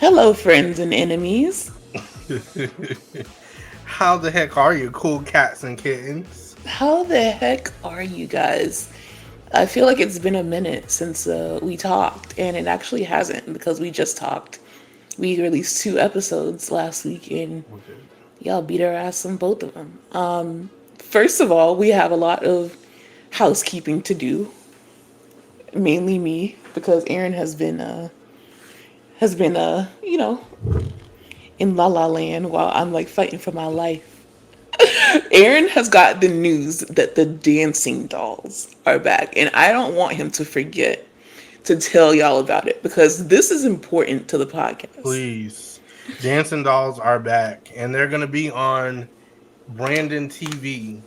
Hello, friends and enemies. How the heck are you, cool cats and kittens? How the heck are you guys? I feel like it's been a minute since we talked, and it actually hasn't because we just talked. We released 2 episodes last week, and We did. y'all beat our ass on both of them. First of all, we have a lot of housekeeping to do, mainly me, because Aaron has been in La La Land while I'm like fighting for my life. Aaron has got the news that the dancing dolls are back, and I don't want him to forget to tell y'all about it because this is important to the podcast. Please. Dancing Dolls are back, and they're going to be on Brandon TV.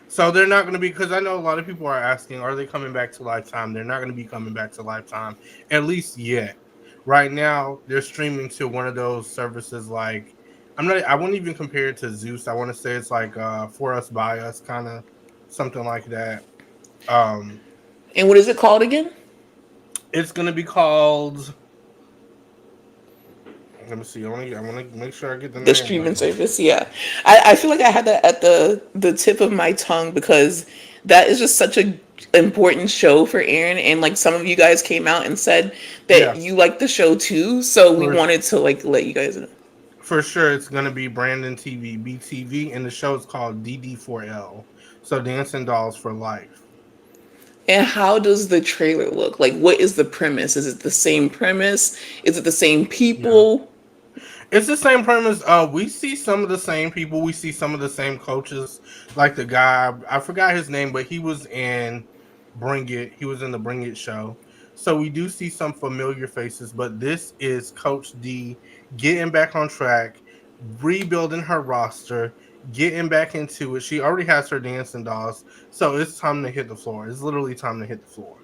So they're not going to be, because I know a lot of people are asking, are they coming back to Lifetime? They're not going to be coming back to Lifetime, at least yet. Right now, they're streaming to one of those services like, I wouldn't even compare it to Zeus. I want to say it's like For Us By Us, kind of something like that. Um, And what is it called again? it's going to be called. Let me see. I want to make sure I get the The name streaming right. service, yeah. I feel like I had that at the tip of my tongue because that is just such a important show for Aaron, and like some of you guys came out and said that you Yes, like the show too, so we for wanted to like let you guys know. for sure. It's going to be Brandon TV, BTV, and the show is called DD4L. So Dancing Dolls for Life. And how does the trailer look? Like, what is the premise? Is it the same premise? Is it the same Yeah. people? It's the same premise. We see some of the same people. We see some of the same coaches. Like the guy, I forgot his name, but he was in Bring It. He was in the Bring It show. So we do see some familiar faces, but this is Coach D getting back on track, rebuilding her roster, getting back into it. She already has her dancing dolls, so it's time to hit the floor. It's literally time to hit the floor.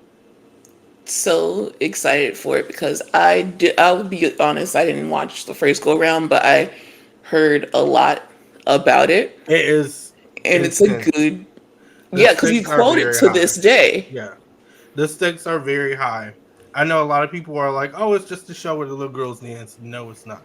So excited for it because I did. I'll be honest. I didn't watch the first go round, but I heard a lot about it, It is and it's a intense. good. The Yeah, because you stakes are quote it very to high. this day. Yeah. The stakes are very high. I know a lot of people are like, "Oh, it's just a show where the little girls dance." No, it's not.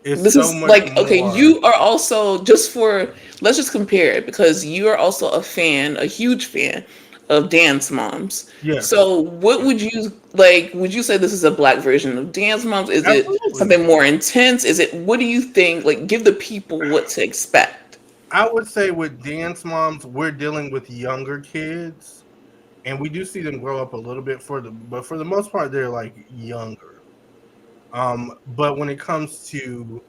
It's This so is much like okay. more. You are also just for let's just compare it because you are also a fan, a huge fan of Dance Moms. Yes, So, what would you like? Would you say this is a black version of Dance Moms? Is it absolutely. something more intense? Is it what do you think? Like, give the people what to expect. I would say with dance moms, we're dealing with younger kids, and we do see them grow up a little bit but for the most part, they're like younger. But when it comes to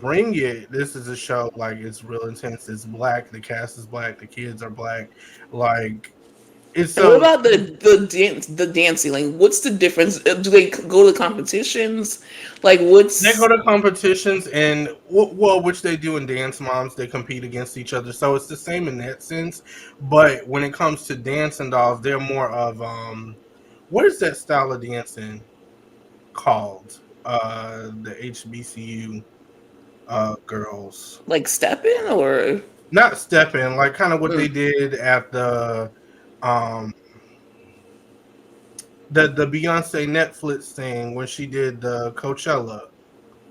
Bring It, this is a show like it's real intense. It's black. The cast is black. The kids are black. Like it's And what so about the dancing? Like, what's the difference? Do they go to competitions? Like, they what's go to competitions and well, which they do in Dance Moms. They compete against each other, so it's the same in that sense. But when it comes to dancing dolls, they're more of what is that style of dancing called? The HBCU girls, like stepping or not stepping, like kind of what they did at um the Beyonce Netflix thing when she did the Coachella.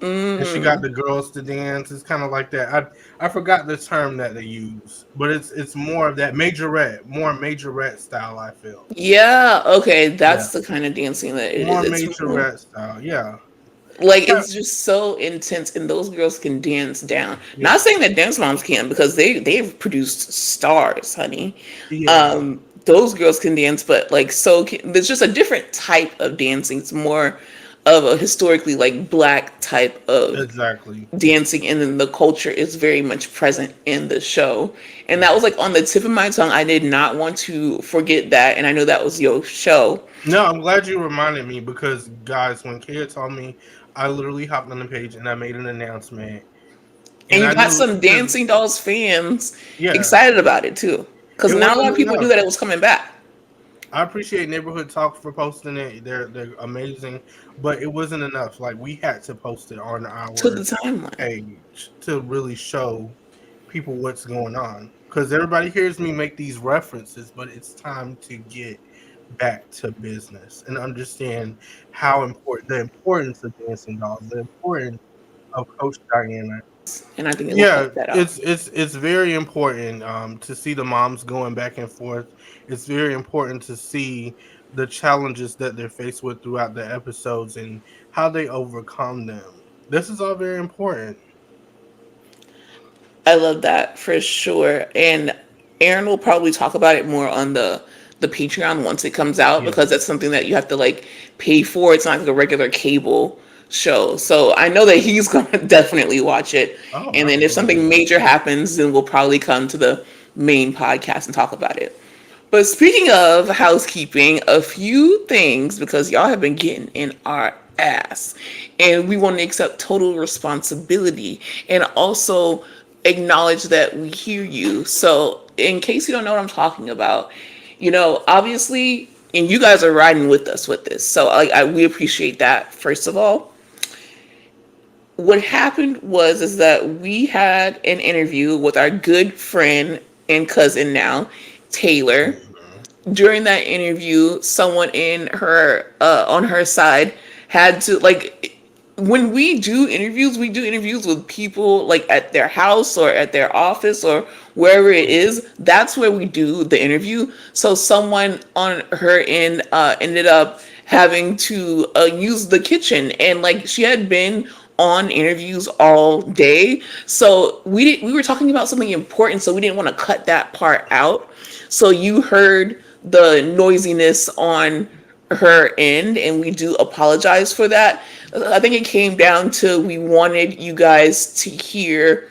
And she got the girls to dance. It's kind of like that. I forgot the term that they use, but it's more of that majorette, more majorette style. I feel, yeah, okay, yeah, that's the kind of dancing that it is. more It's more majorette style. Yeah, like yeah, it's just so intense, and those girls can dance down. Not yeah, saying that dance moms can because they've produced stars, honey. yeah. Those girls can dance, but like there's just a different type of dancing. It's more of a historically like black type of Exactly. dancing, and then the culture is very much present in the show, and that Yeah. was like on the tip of my tongue. I did not want to forget that, and I know that was your show. No, I'm glad you reminded me because guys, when Kaya told me, I literally hopped on the page and I made an announcement, And and you I got knew some because Dancing Dolls fans yeah, excited about it too, because it not a lot wasn't of people knew enough. that it was coming back I appreciate Neighborhood Talk for posting it. They're amazing, but it wasn't enough. Like we had to post it on to the our timeline. page to really show people what's going on. Because everybody hears me make these references, but it's time to get back to business and understand how important the importance of dancing dolls, the importance of Coach Diana. And I think it will help Yeah, that out. it's very important to see the moms going back and forth. It's very important to see the challenges that they're faced with throughout the episodes and how they overcome them. This is all very important. I love that for sure. And Aaron will probably talk about it more on the Patreon once it comes out, Yeah. because that's something that you have to like pay for. It's not like a regular cable show. So I know that he's gonna definitely watch it. Oh, And then if something absolutely. major happens, then we'll probably come to the main podcast and talk about it. But speaking of housekeeping, a few things, because y'all have been getting in our ass, and we want to accept total responsibility and also acknowledge that we hear you. So, in case you don't know what I'm talking about, obviously, and you guys are riding with us with this, so we appreciate that. First of all, what happened was is that we had an interview with our good friend and cousin now, Taylor. Mhm. During that interview, someone in her on her side had to, like, when we do interviews with people like at their house or at their office or wherever it is. That's where we do the interview. So someone on her end ended up having to use the kitchen, and like she had been on interviews all day, so we were talking about something important, so we didn't want to cut that part out. So you heard the noisiness on her end, and we do apologize for that. I think it came down to we wanted you guys to hear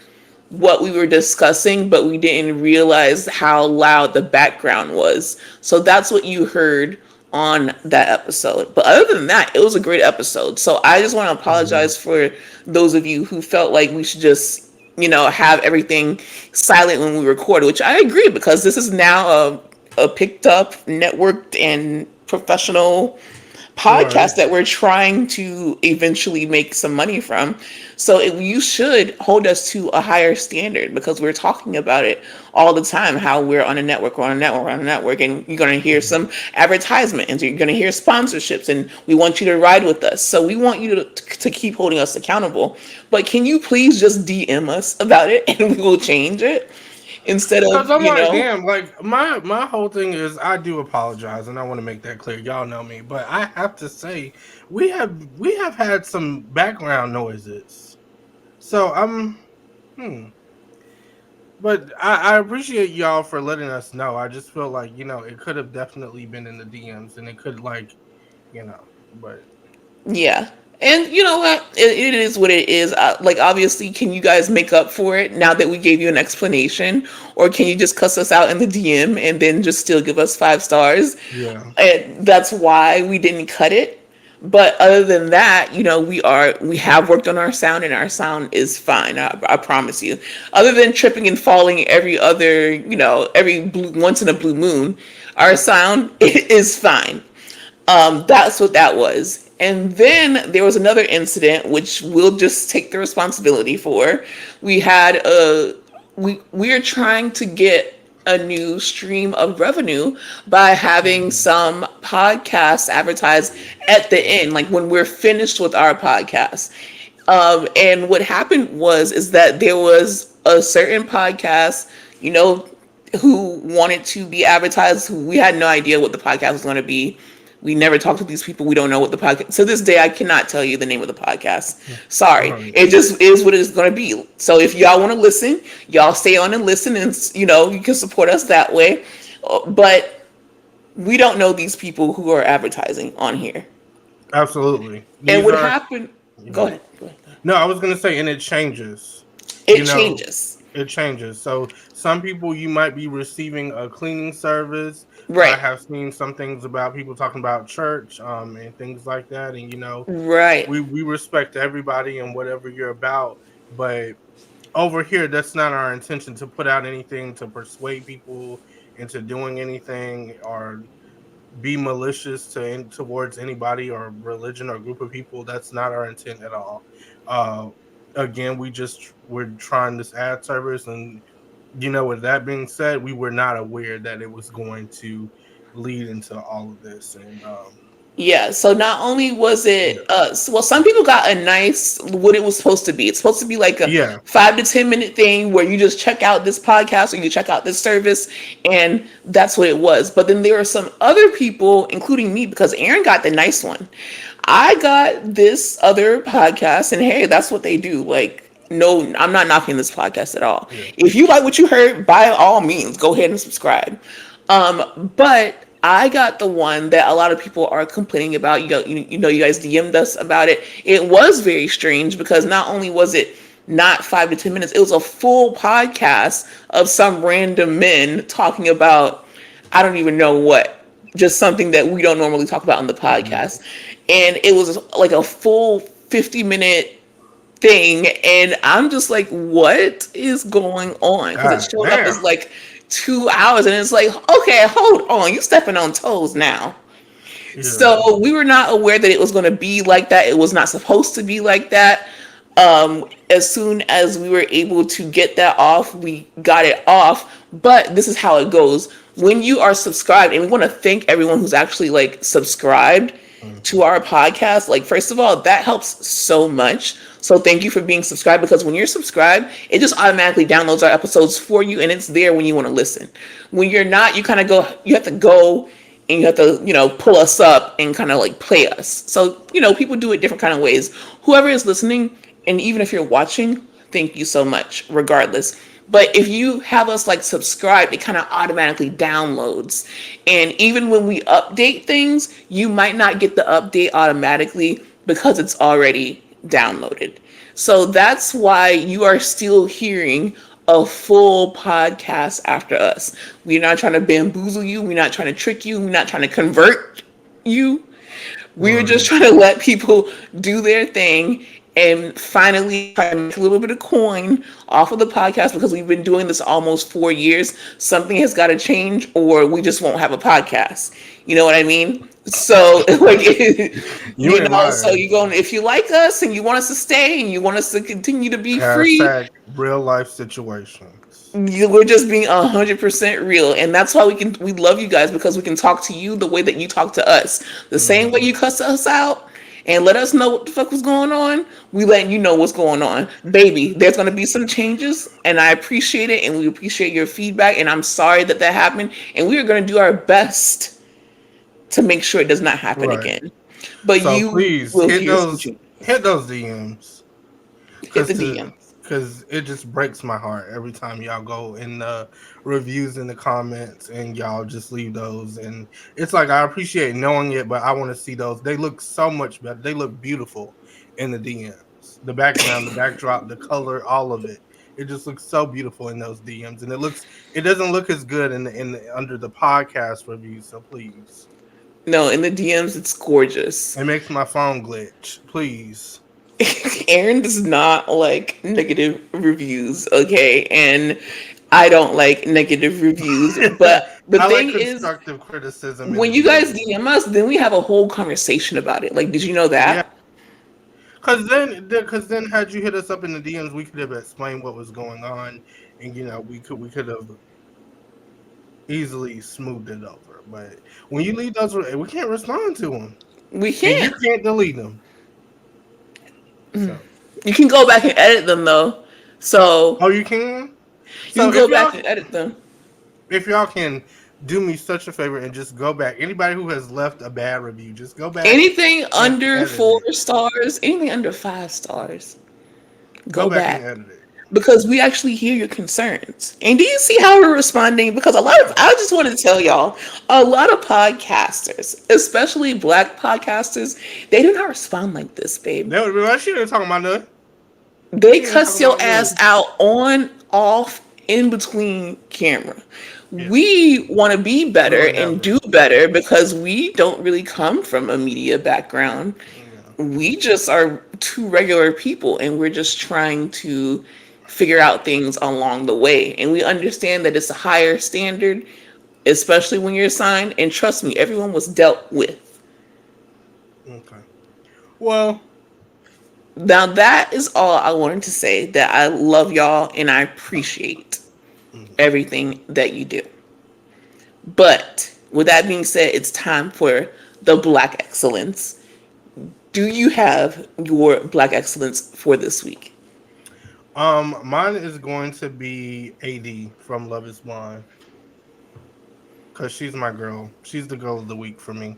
what we were discussing, but we didn't realize how loud the background was. So that's what you heard on that episode. But other than that, it was a great episode. So I just want to Mhm. apologize for those of you who felt like we should just, have everything silent when we record, which I agree, because this is now a picked up, networked, and professional Right. podcast that we're trying to eventually make some money from. So you should hold us to a higher standard, because we're talking about it all the time, how we're on a network, we're on a network, we're on a network, and you're going to hear Mhm. some advertisement, and you're going to hear sponsorships, and we want you to ride with us. So we want you to keep holding us accountable. But can you please just DM us about it and we will change it instead Cause of, I'm like, damn, like my whole thing is I do apologize and I want to make that clear. Y'all know me, but I have to say we have had some background noises. So I'm hmm. But I appreciate y'all for letting us know. I just feel like, it could have definitely been in the DMs and it could but Yeah. And you know what? It is what it is. Like, obviously, can you guys make up for it now that we gave you an explanation? Or can you just cuss us out in the DM and then just still give us 5 stars? yeah. And that's why we didn't cut it. But other than that, we have worked on our sound, and our sound is fine. I promise you. Other than tripping and falling every other, every once in a blue moon, our sound is fine. That's what that was. And then there was another incident which we'll just take the responsibility for. We had a we are trying to get a new stream of revenue by having Mhm. some podcasts advertised at the end, like when we're finished with our podcast. And what happened was is that there was a certain podcast, you know, who wanted to be advertised. Who we had no idea what the podcast was going to be. We never talked to these people. We don't know what the podcast. To this day, I cannot tell you the name of the podcast. Sorry, Right. it just is what it's going to be. So if y'all want to listen, y'all stay on and listen, and you can support us that way. But we don't know these people who are advertising on here. Absolutely. And These what are happened? Go Mhm. ahead. Go ahead. No, I was gonna say, and it changes. You It know, changes. it changes. So some people you might be receiving a cleaning service. I Right. have seen some things about people talking about church, and things like that. And Right. we respect everybody and whatever you're about, but over here, that's not our intention to put out anything to persuade people into doing anything or be malicious towards anybody or religion or group of people. That's not our intent at all. Uh, Again, we're trying this ad service, and with that being said, we were not aware that it was going to lead into all of this. And Yeah, so not only was yeah, it well, some people got a nice what it was supposed to be. It's supposed to be like a yeah, 5 to 10 minute thing where you just check out this podcast or you check out this service, and that's what it was. But then there were some other people, including me, because Aaron got the nice one. I got this other podcast, and hey, that's what they do. Like, no, I'm not knocking this podcast at all. yeah. If you like what you heard, by all means, go ahead and subscribe. But I got the one that a lot of people are complaining about. You guys DM'd us about it. It was very strange because not only was it not 5 to 10 minutes, it was a full podcast of some random men talking about I don't even know what, just something that we don't normally talk about on the Hmm. podcast. And it was like a full 50-minute thing, and I'm just like, what is going on? Because it God showed up damn. as like 2 hours, and it's like, okay, hold on, you stepping on toes now. Yeah. So we were not aware that it was going to be like that. It was not supposed to be like that. As soon as we were able to get that off, we got it off. But this is how it goes. When you are subscribed, and we want to thank everyone who's actually like subscribed to Hmm. our podcast. Like, first of all, that helps so much. So thank you for being subscribed, because when you're subscribed, it just automatically downloads our episodes for you and it's there when you want to listen. When you're not, you kind of go, you have to go and you have to, pull us up and kind of like play us. So, people do it different kind of ways. Whoever is listening, and even if you're watching, thank you so much, regardless. But if you have us like subscribed, it kind of automatically downloads. And even when we update things, you might not get the update automatically because it's already downloaded. So that's why you are still hearing a full podcast after us. We're not trying to bamboozle you. We're not trying to trick you. We're not trying to convert you. We're just Right. trying to let people do their thing and finally try to make a little bit of coin off of the podcast, because we've been doing this almost 4 years. Something has got to change or we just won't have a podcast. You know what I mean? So like You ain't so lying. you go, if you like us and you want us to stay and you want us to continue to be free, Hashtag real life situations. we're just being 100% real, and that's why we love you guys, because we can talk to you the way that you talk to us, the same way Hmm. you cuss us out and let us know what the fuck was going on. We letting you know what's going on, baby. There's going to be some changes, and I appreciate it, and we appreciate your feedback, and I'm sorry that happened, and we are going to do our best to make sure it does not happen Right. again. But So you please will hear some changes. hit those DMs. Hit the Cause to DM. cause it just breaks my heart every time y'all go in the reviews in the comments and y'all just leave those, and it's like I appreciate knowing it, but I want to see those. They look so much better. They look beautiful in the DMs. The background, the backdrop, the color, all of it. It just looks so beautiful in those DMs, and it doesn't look as good in under the podcast reviews. So please, No, in the DMs, it's gorgeous. it makes my phone glitch. Please. Aaron does not like negative reviews, okay? And I don't like negative reviews. But the I like thing is, constructive criticism in the when you guys DM. DM us, then we have a whole conversation about it. Like, did you know Yeah, that? because then had you hit us up in the DMs, we could have explained what was going on, and we could have easily smoothed it over. But when you leave those, we can't respond to them, We and you can't. can't delete them. So, You can go back and edit them, though. So oh, you can. you can So go back and edit them. if y'all can do me such a favor and just go back, anybody who has left a bad review, just go back Anything and under edit four it. stars, anything under 5 stars, Go go back and back. edit it. Because we actually hear your concerns. And do you see how we're responding? Because I just wanted to tell y'all, a lot of podcasters, especially black podcasters, they do not respond like this, babe. That was, she ain't talking about nothing. They She ain't cuss talking your about ass nothing. out on, off, in between camera. Yeah, We want to be we better would and never. do better because we don't really come from a media background. Yeah. We just are two regular people, and we're just trying to figure out things along the way. And we understand that it's a higher standard, especially when you're signed. And trust me, everyone was dealt with. Okay. Well, Now, that is all I wanted to say, that I love y'all and I appreciate mhm. everything that you do. But With that being said, it's time for the Black Excellence. Do you have your Black Excellence for this week? Mine is going to be AD from Love Is Blind because she's my girl. She's the girl of the week for me.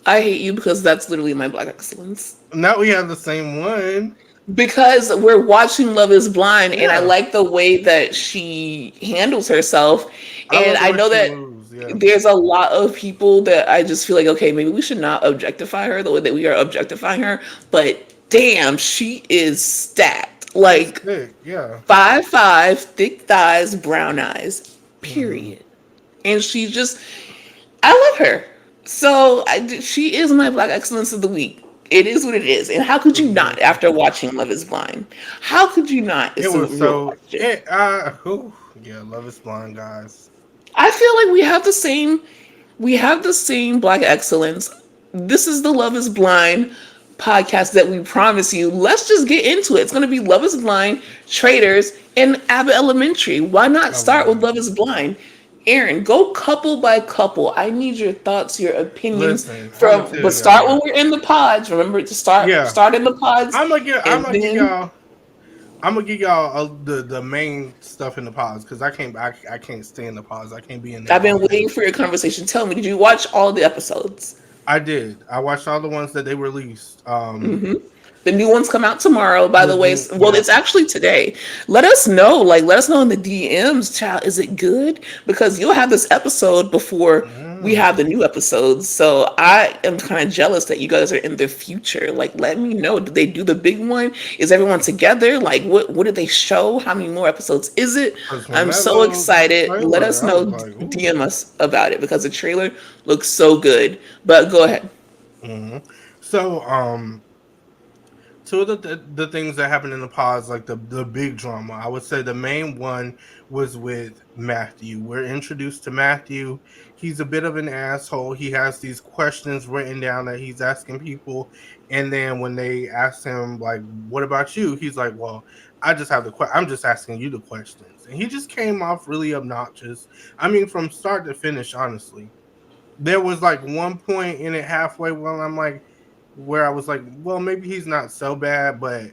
I hate you because that's literally my Black Excellence. Now we have the same one. Because we're watching Love is Blind, and I Yeah, like the way that she handles herself. I And love the I way know she that moves. Yeah. there's a lot of people that I just feel like, okay, maybe we should not objectify her the way that we are objectifying her. But damn, she is stacked. She's Like thick. Yeah. 5'5", thick thighs, brown eyes, Hmm. period. And she just, I love her. So she is my Black Excellence of the Week. It is what it is. And how could you not Exactly. after watching Love is Blind? How could you not? It It's the was real so. question. It. Whew, yeah. Love Is Blind, guys. I feel like we have the same Black Excellence. This is the Love is Blind podcast that we promise you. Let's just get into it. It's going to be Love is Blind, Traitors, and Abbott Elementary. Why not I love start with it. Love is Blind? Aaron, go couple by couple. I need your thoughts, your opinions Listen, I'm gonna from, tell but y'all. start when we're in the pods. Remember to start Yeah, start in the pods, I'm gonna give. I'm and gonna give then y'all. I'm gonna give y'all the main stuff in the pause because I can't stay in the pause. I can't be in there I've all been day. waiting for your conversation. Tell me, did you watch all the episodes? I did. I watched all the ones that they released. The new ones come out tomorrow, by the way. Well, Yeah. it's actually today. Let us know. Like, let us know in the DMs, child. Is it good? Because you'll have this episode before we Mm. have the new episodes. So I am kind of jealous that you guys are in the future. Like, let me know. Did they do the big one? Is everyone together? Like, what did they show? How many more episodes is it? Because from I'm that so little excited. Let trailer, us I was know. like, ooh. DM us about it because the trailer looks so good. But go ahead. Hmm. So, two of the things that happened in the pause, like the big drama, I would say the main one was with Matthew. We're introduced to Matthew. He's a bit of an asshole. He has these questions written down that he's asking people, and then when they ask him like, "What about you?" He's like, "Well, I just have I'm just asking you the questions," and he just came off really obnoxious. I mean, from start to finish, honestly. There was like one point in it halfway when I'm like, where I was like, well, maybe he's not so bad, but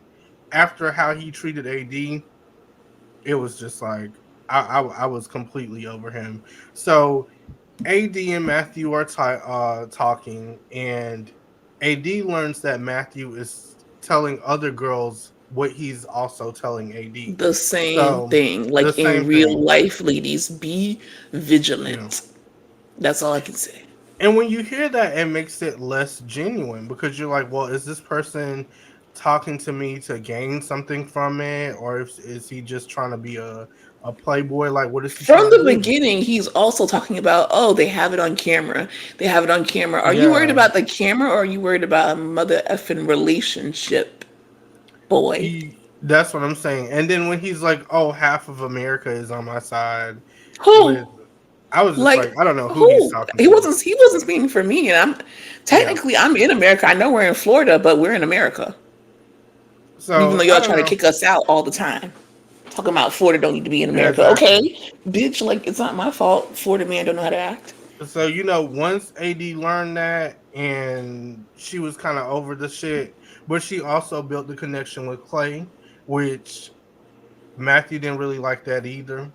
after how he treated AD, it was just like I was completely over him. So AD and Matthew are talking, and AD learns that Matthew is telling other girls what he's also telling AD. The same So thing. the Like in same real thing, life, ladies, be you know. vigilant. That's all I can say. And when you hear that, it makes it less genuine because you're like, well, is this person talking to me to gain something from it, or is he just trying to be a playboy? Like, what is he From trying to the do? beginning, he's also talking about, oh, they have it on camera. They have it on camera. Are you worried Yeah, about the camera or are you worried about a mother effing relationship, boy? that's what I'm saying. And then when he's like, oh, half of America is on my side, Who? with I was just like, Like I don't know who he's who? talking He to. wasn't he wasn't speaking for me and Yeah. I'm in America. I know we're in Florida, but we're in America. Even So though I y'all don't try to know. kick us out all the time. Talking about Florida don't need to be in America. Exactly. Okay, bitch, like it's not my fault. Florida man don't know how to act. So once AD learned that, and she was kind of over the shit, but she also built the connection with Clay, which Matthew didn't really like that either.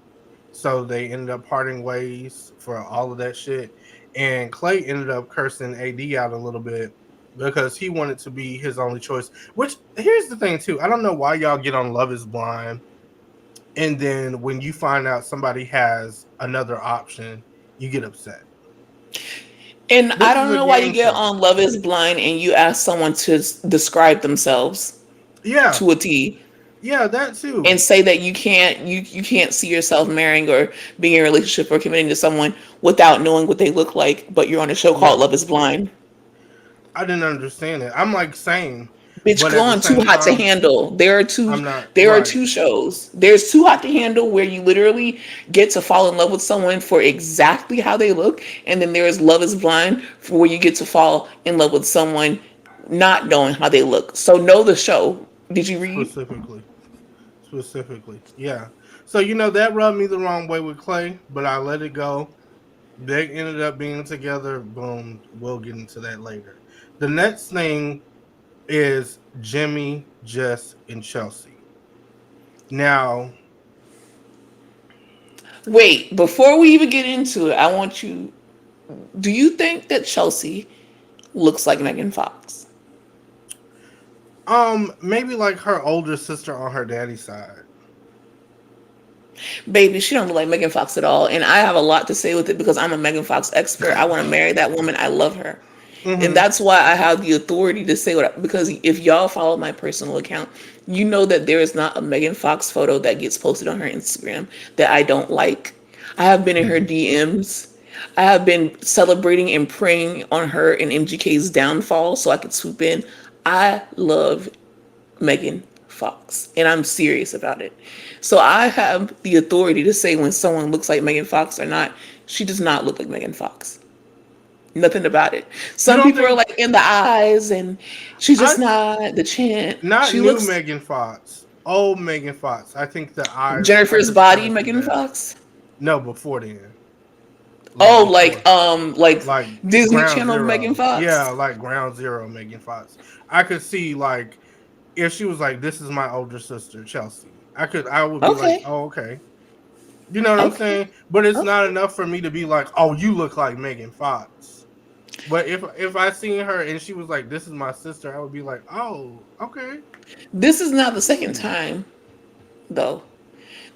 So they ended up parting ways for all of that shit, and Clay ended up cursing AD out a little bit because he wanted to be his only choice. Which here's the thing too, I don't know why y'all get on Love Is Blind, and then when you find out somebody has another option, you get upset. And This I is don't a know why you game get show. on Love is Blind and you ask someone to describe themselves Yeah, to a T yeah, that too. and say that you can't see yourself marrying or being in a relationship or committing to someone without knowing what they look like, but you're on a show called Yeah, Love is Blind. I didn't understand it. I'm like same, Bitch, but go at the on Too same Hot to time, Handle. I'm not There are right. two shows. There's Too Hot to Handle where you literally get to fall in love with someone for exactly how they look, and then there's Love is Blind for where you get to fall in love with someone not knowing how they look. So know the show. Did you read? Specifically, specifically, yeah. So that rubbed me the wrong way with Clay, but I let it go They ended up being together. Boom. We'll get into that later. The next thing is Jimmy, Jess, and Chelsea. Now, Wait, before we even get into it, I want you. Do you think that Chelsea looks like Megan Fox? maybe like her older sister on her daddy's side. Baby, she don't look like Megan Fox at all. And I have a lot to say with it because I'm a Megan Fox expert. I want to marry that woman. I love her. And Mm-hmm. that's why I have the authority to say because if y'all follow my personal account, you know that there is not a Megan Fox photo that gets posted on her Instagram that I don't like. I have been in her DMs. I have been celebrating and praying on her and MGK's downfall so I could swoop in. I love Megan Fox, and I'm serious about it. So I have the authority to say when someone looks like Megan Fox or not. She does not look like Megan Fox. Nothing about it. You Some don't people are think like in the eyes, and she's just I not the chin. not She new looks Megan Fox, old Megan Fox. I think the eyes. I Jennifer's could kind body, of see Megan that. Fox. No, before then, like Oh, before, like like Disney Ground Channel Megan Zero. Yeah, Fox. like Ground Zero Megan Fox. I could see like if she was like, "This is my older sister, Chelsea." I would be like, Okay, "Oh, okay." You know what I'm okay, saying? But it's not okay. enough for me to be like, "Oh, you look like Megan Fox." But if I seen her and she was like, "This is my sister," I would be like, "Oh, okay." This is not the second Hmm. time though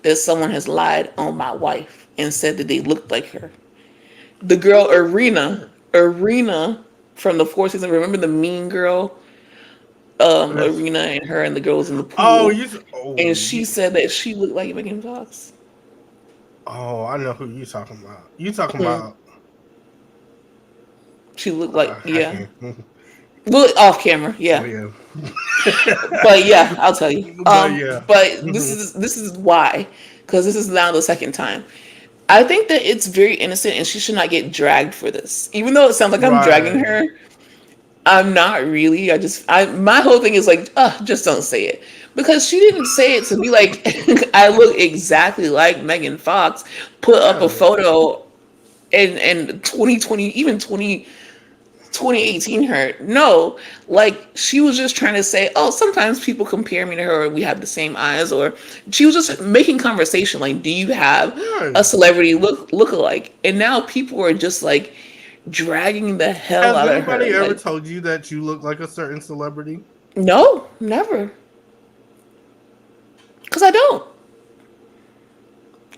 that someone has lied on my wife and said that they looked like her. The girl Who is that? Arena from the fourth season. Remember the mean girl, That's, Arena, and her and the girls in the oh, pool, and she you. said that she looked like Megan Fox. Oh, I know who you talking about. You talking about? She looked like, I yeah. can't. Well, off camera, yeah. Yeah. But yeah, I'll tell you. But yeah. But this Hmm. is this is why, because this is now the second time. I think that it's very innocent, and she should not get dragged for this. Even though it sounds like I'm dragging Right. her, I'm not really. I my whole thing is like, just don't say it because she didn't say it to be like, I look exactly like Megan Fox. Put up a Yeah. photo in 2020, even 2018 her. No, like she was just trying to say, oh, sometimes people compare me to her, or we have the same eyes, or she was just making conversation. Like, do you have a Right. celebrity look alike? And now people are just like dragging the hell Has out of her. anybody ever Like, told you that you look like a certain celebrity? no, never, because I don't.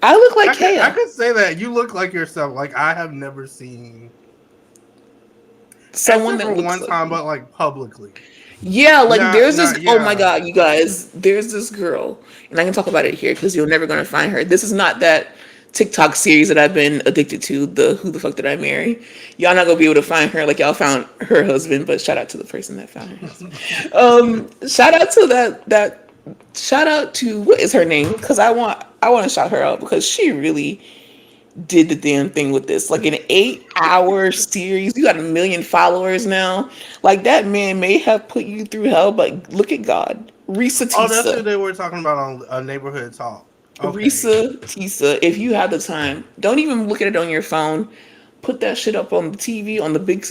I look like I Kaya, could say that you look like yourself. Like I have never seen, someone except that for looks one like time, me. but like publicly. Yeah, like there's this. Not Oh my yeah. god, you guys, there's this girl, and I can talk about it here because you're never gonna find her. This is not that TikTok series that I've been addicted to. The Who the Fuck Did I Marry? Y'all not gonna be able to find her like y'all found her husband, but shout out to the person that found her husband. Shout out to that. Shout out to what is her name? Because I want to shout her out because she really did the damn thing with this. Like an 8 hour series. You got 1 million followers now. Like that man may have put you through hell, but look at God. Risa Oh, that's who Tisa. they were talking about on a neighborhood talk. Okay. Risa Tisa. If you have the time, don't even look at it on your phone. Put that shit up on the TV, on the big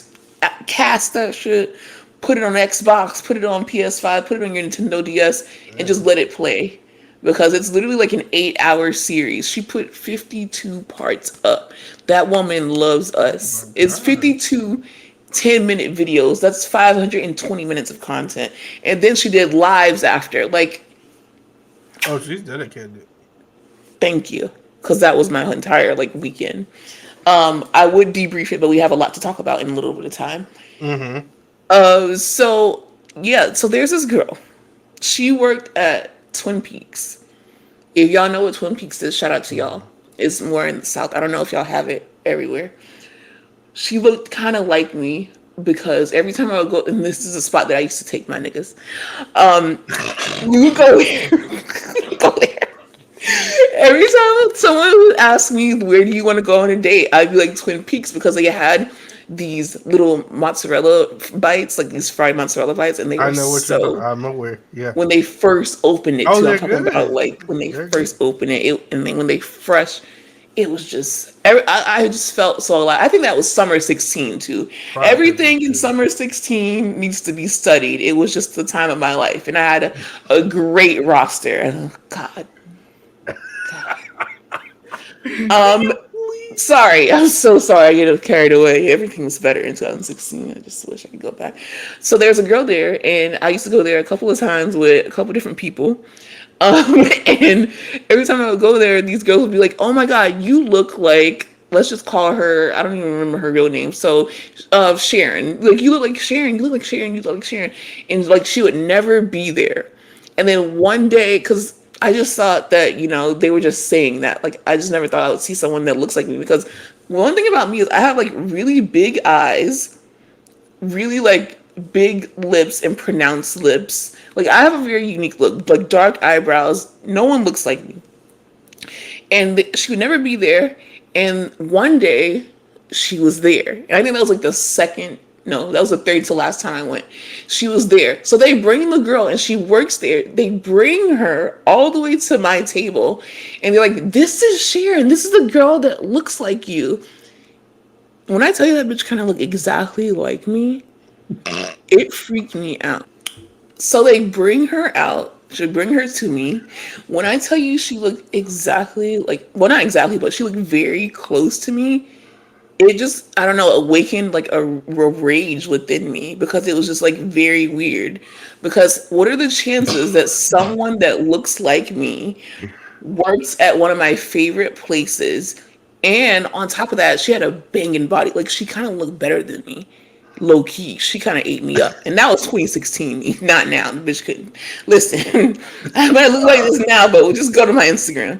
cast that shit. Put it on Xbox, put it on PS5, put it on your Nintendo DS, and just Yeah. let it play. Because it's literally like an 8 hour series. She put 52 parts up. That woman loves Oh my us. It's god. 52 10-minute videos. That's 520 minutes of content. And then she did lives after. Like, Oh, she's dedicated. thank you. Because that was my entire like weekend. I would debrief it, but we have a lot to talk about in a little bit of time. Mm-hmm. So yeah, so there's this girl. She worked at Twin Peaks. If y'all know what Twin Peaks is, shout out to y'all. It's more in the South. I don't know if y'all have it everywhere. She looked kind of like me because every time I would go, and this is a spot that I used to take my niggas. Um, you go there, go there. Every time someone would ask me where do you want to go on a date, I'd be like Twin Peaks because they had these little mozzarella bites, like these fried mozzarella bites, and they I were know what you're talking. so I'm aware. Yeah. when they first opened it Oh, too. I'm they're talking about good. like when they They're good. first opened it, and then when they fresh. it was just I just felt so alive. I think that was summer 16 too. Probably Everything in too. summer 16 needs to be studied. It was just the time of my life, and I had a great roster. And God, Can um, you please? sorry, I'm so sorry. I get carried away. Everything was better in 2016. I just wish I could go back. So there's a girl there, and I used to go there a couple of times with a couple different people. And every time I would go there, these girls would be like, "Oh my God, you look like." Let's just call her. I don't even remember her real name. So, Sharon. Like you look like Sharon. You look like Sharon. You look like Sharon. And like she would never be there. And then one day, because I just thought that they were just saying that. Like I just never thought I would see someone that looks like me. Because one thing about me is I have like really big eyes, really like big lips and pronounced lips. Like I have a very unique look, like dark eyebrows. No one looks like me. And she would never be there. And one day she was there. And I think that was like the second, no, that was the third to last time I went. She was there. So they bring the girl and she works there. They bring her all the way to my table. And they're like, "This is Sharon. This is the girl that looks like you." When I tell you that bitch kind of looked exactly like me, it freaked me out. So they bring her out. She bring her to me. When I tell you she looked exactly like, well, not exactly, but she looked very close to me. It just, I don't know, awakened like a rage within me because it was just like very weird. Because what are the chances that someone that looks like me works at one of my favorite places, and on top of that, she had a banging body. Like she kind of looked better than me. Low key, she kind of ate me up, and that was 2016 me, not now. The bitch couldn't listen. I might look like this now, but we'll just go to my Instagram.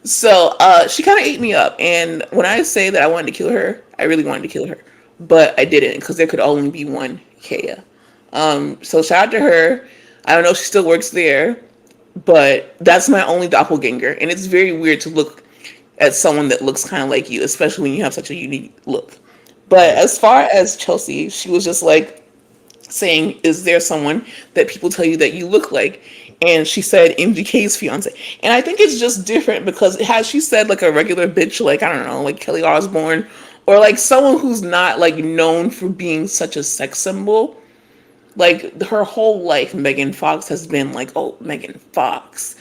So she kind of ate me up, and when I say that I wanted to kill her, I really wanted to kill her, but I didn't because there could only be one Kaya. So shout out to her. I don't know if she still works there, but that's my only doppelganger, and it's very weird to look at someone that looks kind of like you, especially when you have such a unique look. But Yeah. as far as Chelsea, she was just like saying, "Is there someone that people tell you that you look like?" And she said MGK's fiance. And I think it's just different because had she said like a regular bitch, like I don't know, like Kelly Osbourne, or like someone who's not like known for being such a sex symbol, like her whole life, Megan Fox has been like, "Oh, Megan Fox,"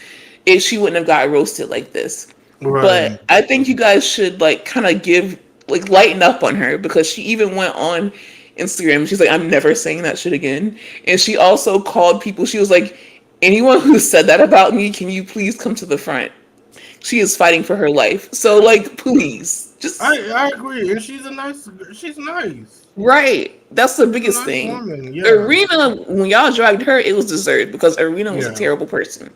if she wouldn't have got roasted like this. Right. But I think you guys should like kind of give like lighten up on her because she even went on Instagram. She's like, "I'm never saying that shit again." And she also called people. She was like, "Anyone who said that about me, can you please come to the front?" She is fighting for her life. So like, please, just I agree, and she's nice. right. That's the She's a biggest nice thing. woman. Yeah. Arena, when y'all dragged her, it was deserved because Arena was a Yeah. terrible person.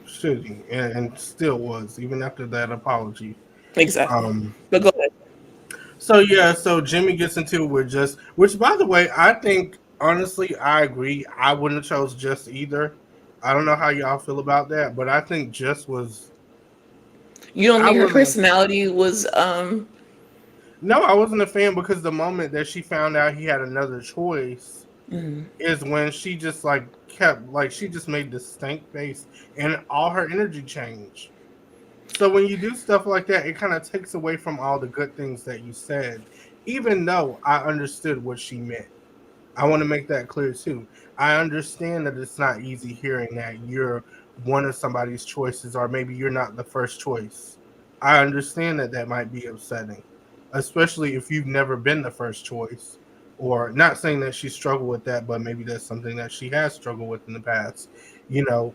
Shitty, and still was even after that apology. Exactly. Um. But go ahead. So yeah. So Jimmy gets into it with just, which by the way, I think honestly, I agree. I wouldn't have chose just either. I don't know how y'all feel about that, but I think just was. You don't I think her wasn't. personality was No, I wasn't a fan because the moment that she found out he had another choice mhm. is when she just like kept like she just made this stank face and all her energy changed. So when you do stuff like that, it kind of takes away from all the good things that you said, even though I understood what she meant. I want to make that clear too. I understand that it's not easy hearing that you're one of somebody's choices, or maybe you're not the first choice. I understand that that might be upsetting, especially if you've never been the first choice. Or not saying that she struggled with that, but maybe that's something that she has struggled with in the past. You know,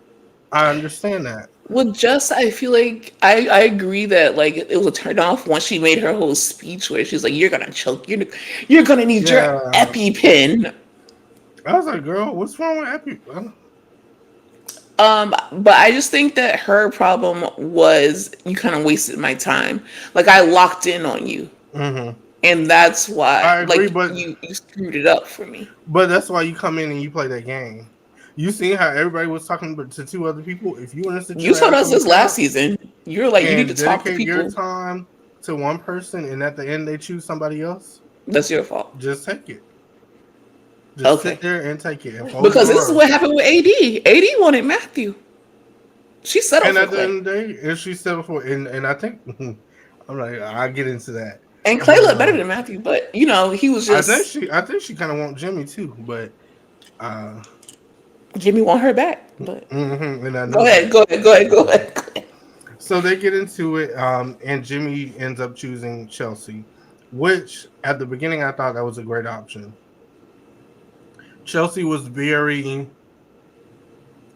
I understand that. With Just, I feel like I agree that like it was a turn off once she made her whole speech where she's like, "You're gonna choke. You're gonna need your Yeah, EpiPen." I was like, girl, what's wrong with Epi? But I just think that her problem was you kind of wasted my time. Like I locked in on you, Mm-hmm. and that's why I agree, like but you screwed it up for me. that's why you come in and you play that game. You seen how everybody was talking to two other people. If you want to sit You your told ass us on the this last couch season. You were like, you need to and talk to dedicate your people. time to one person, and at the end they choose somebody else, That's your fault. just take it. Just sit Okay. there and take it and fold Because your this is arms. what happened with AD. AD wanted Matthew. She settled And for at the Clay. end of the day, if she settled for, and I think I'm like, I get into that, And Clay but looked better than Matthew, but he was just I think she kind of want Jimmy too, but uh, Jimmy want her back. But and I go know ahead, that. go ahead, go ahead, go ahead. Go ahead. So they get into it, and Jimmy ends up choosing Chelsea, which at the beginning I thought that was a great option. Chelsea was very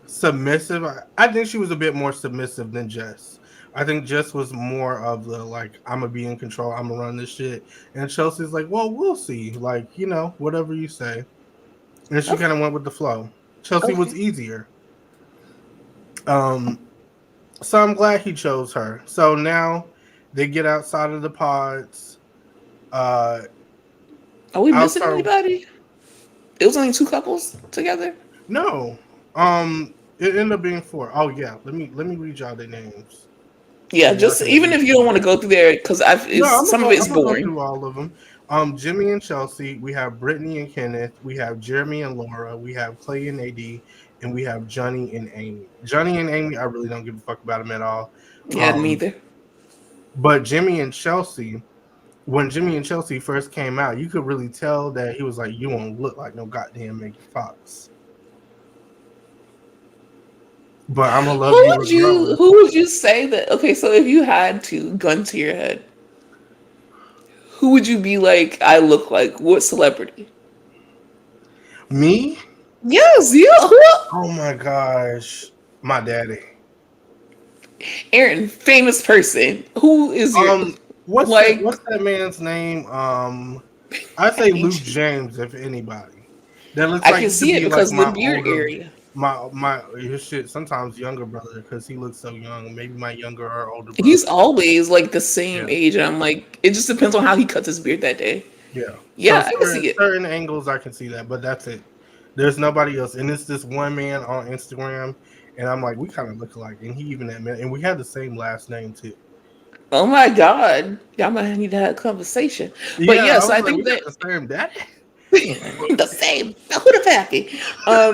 submissive. I think she was a bit more submissive than Jess. I think Jess was more of the like, I'm gonna be in control, I'm gonna run this shit. And Chelsea's like, well, we'll see. Like, whatever you say. And she Okay, kind of went with the flow. Chelsea was okay. easier. Um, so I'm glad he chose her. So now they get outside of the pods. Uh, Are we missing outside. anybody? It was only two couples together. No. It ended up being four. Oh yeah. Let me read y'all their names so Yeah, y'all just can at even least if you don't see. want to go through there, because No, I'm gonna some of go. it is I'm gonna go boring. through all of them. Jimmy and Chelsea. We have Brittany and Kenneth. We have Jeremy and Laura. We have Clay and Ad, and we have Johnny and Amy. Johnny and Amy, I really don't give a fuck about them at all. Yeah, Um, neither. but Jimmy and Chelsea. When Jimmy and Chelsea first came out, you could really tell that he was like, "You won't look like no goddamn Megan Fox." But I'm gonna love you regardless. Who would you say that? Okay, so if you had to gun to your head, who would you be like? I look like what celebrity? Me? Yes, yeah. Who? Oh my gosh, my daddy. Aaron, famous person. Who is your like? What's that man's name? I say Luke Age? James, if anybody. That looks I like can he could see it be like because of the my beard older, area. my his shit. Sometimes younger brother because he looks so young. Maybe my younger or older brother. He's always like the same Yeah, age, and I'm like, it just depends on how he cuts his beard that day. yeah. So Yeah, I can see it. certain angles I can see that, but that's it. There's nobody else, and it's this one man on Instagram, and I'm like, we kind of look alike, and he even admitted, and we had the same last name too. Oh my god, y'all might need to have a conversation. But Yeah, yeah, I so was I like, think we got that the same daddy. the same. Who the pappy?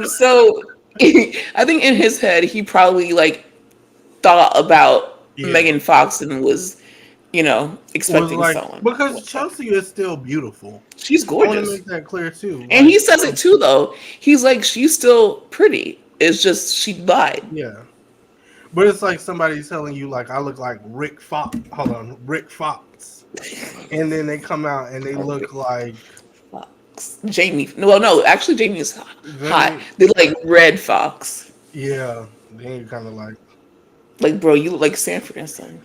So I think in his head he probably like thought about Yeah. Megan Fox and was, Was expecting like someone because like that. Chelsea is still beautiful. She's I want to gorgeous. make that clear too. And Like, he says it too though. He's like, she's still pretty. It's just she lied. yeah, but it's like somebody telling you like I look like Rick Fox. Hold on, Rick Fox, and then they come out and they look like Fox. Jamie. Well, no, actually Jamie is hot. Jamie. They like red fox. Yeah, then you kind of like Like, bro, you look like Sanford and Son.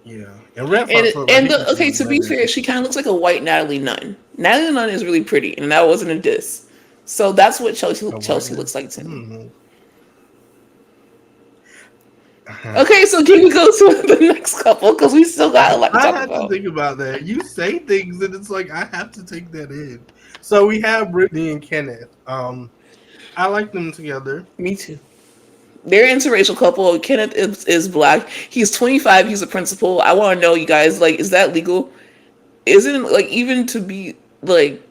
yeah, and Red And Fox look like and he could okay, be to be better. fair, she kind of looks like a white Natalie Nunn. Natalie Nunn is really pretty, and that wasn't a diss. So that's what A Chelsea whiteness. looks like to me. Hmm. Okay, so can we go to the next couple because we still got a lot to I talk had to about. think about that. You say things and it's like I have to take that in. So we have Brittany and Kenneth. I like them together. Me too. They're an interracial couple. Kenneth is black. He's 25. He's a principal. I want to know, you guys, like, is that legal? Isn't like even to be like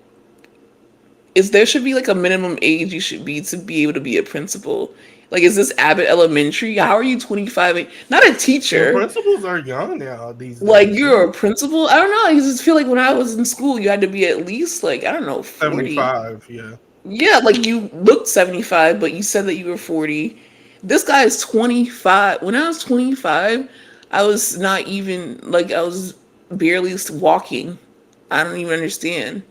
is there should be like a minimum age you should be to be able to be a principal? Like, is this Abbott Elementary? How are you 25? Not a And teacher. principals are young now these Like, days. you're a principal? I don't know. I just feel like when I was in school, you had to be at least like, I don't know, 40. 75, yeah. Yeah, like you looked 75, but you said that you were 40. This guy is 25. When I was 25, I was not even like I was barely walking. I don't even understand.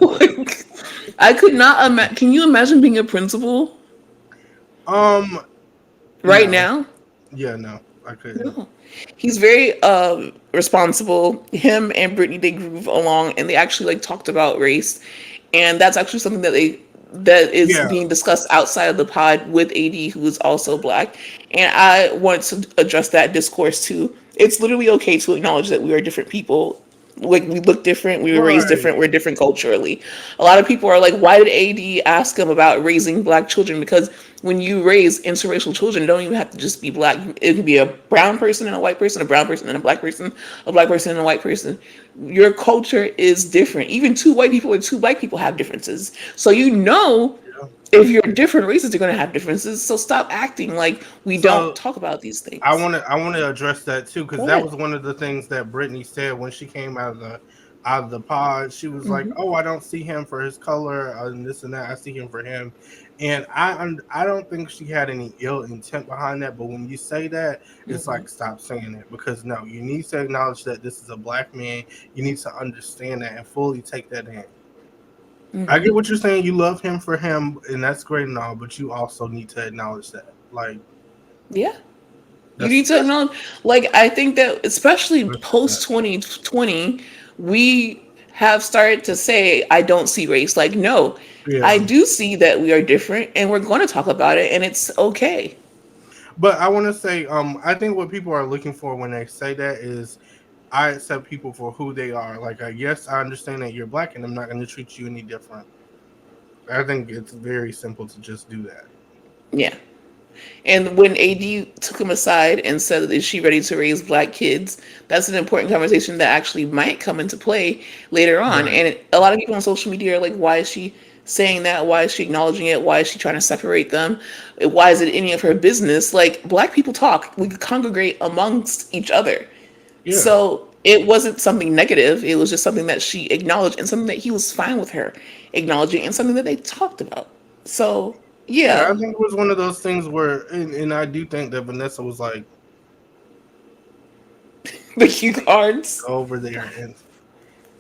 Like, I could not imagine. Can you imagine being a principal um, right no. now? Yeah, no, I couldn't. No. He's very responsible. Him and Brittany, they groove along, and they actually like talked about race, and that's actually something that is Yeah, being discussed outside of the pod with AD, who is also black. And I want to address that discourse too. It's literally okay to acknowledge that we are different people. Like, we look different, we were raised right. different, we're different culturally. A lot of people are like, why did AD ask him about raising black children? Because when you raise interracial children, it don't even have to just be black. It could be a brown person and a white person, a brown person and a black person and a white person. Your culture is different. Even two white people or two black people have differences. So if you're different races, you're going to have differences. So stop acting like we don't So talk about these I things. want to I want to address that too because Go that ahead. was one of the things that Brittany said when she came out of the pod. She was like, Hmm. "Oh, I don't see him for his color and this and that. I see him for him." And I don't think she had any ill intent behind that. But when you say that, it's Hmm. like stop saying it because no, you need to acknowledge that this is a black man. You need to understand that and fully take that in. I Hmm. get what you're saying. You love him for him, and that's great and all. But you also need to acknowledge that. Like Yeah. You that's need to that's acknowledge, like, I think that especially that's post that. 2020, we have started to say, I don't see race. Like, no, I Yeah. do see that we are different and we're going to talk about it and it's okay. But I want to say, I think what people are looking for when they say that is, I accept people for who they are. Like, yes, I understand that you're black, and I'm not going to treat you any different. I think it's very simple to just do that. Yeah. And when AD took him aside and said, is she ready to raise black kids? That's an important conversation that actually might come into play later on. Right. And a lot of people on social media are like, why is she saying that? Why is she acknowledging it? Why is she trying to separate them? Why is it any of her business? Like, black people talk, we congregate amongst each other. Yeah. So it wasn't something negative. It was just something that she acknowledged and something that he was fine with her acknowledging and something that they talked about. So, Yeah. I yeah, think it was one of those things where, and I do think that Vanessa was like, the cue cards. go over there and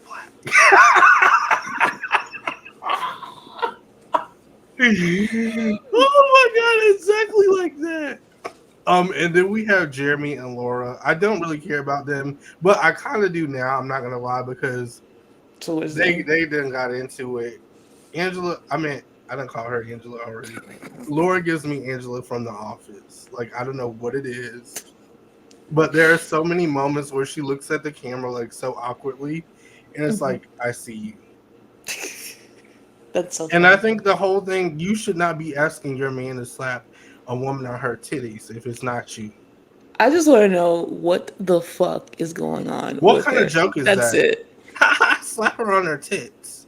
black. Oh my god, exactly like that. And then we have Jeremy and Laura. I don't really care about them, but I kind of do now. I'm not gonna lie because Towards the they end. they then got into it. Angela, I mean, I didn't call her Angela already. Laura gives me Angela from The Office. Like I don't know what it is, but there are so many moments where she looks at the camera like so awkwardly, and it's Mhm. like I see you. That's so And I funny. think the whole thing, you should not be asking your man to slap a woman on her titties if it's not you. I just want to know what the fuck is going on What with kind of her. joke is That's that? it. Slap her on her tits.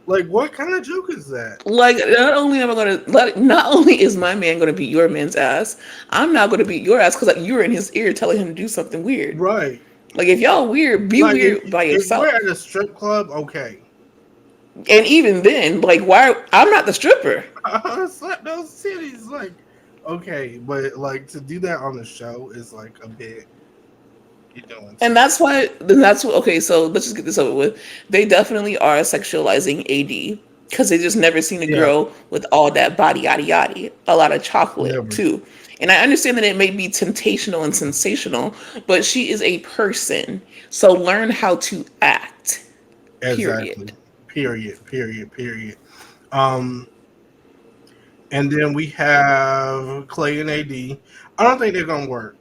Like, what kind of joke is that? Like, not only is my man gonna beat your man's ass, I'm not gonna beat your ass because like, you were in his ear telling him to do something weird. Right. Like, if y'all weird, be Like, weird by if we're yourself. at a strip club, okay. And even then, like, why? I'm not the stripper. Slap those titties. Like, okay. But, like, to do that on the show is, like, a bit, you're doing too And much. that's why, then that's what, okay, so let's just get this over with. They definitely are sexualizing AD because they just never seen a Yeah, girl with all that body, yada, yada, a lot of chocolate, never. too. And I understand that it may be temptational and sensational, but she is a person. So learn how to act, Exactly. period. Period. Period. Period. Um, and then we have Clay and AD. I don't think they're gonna work.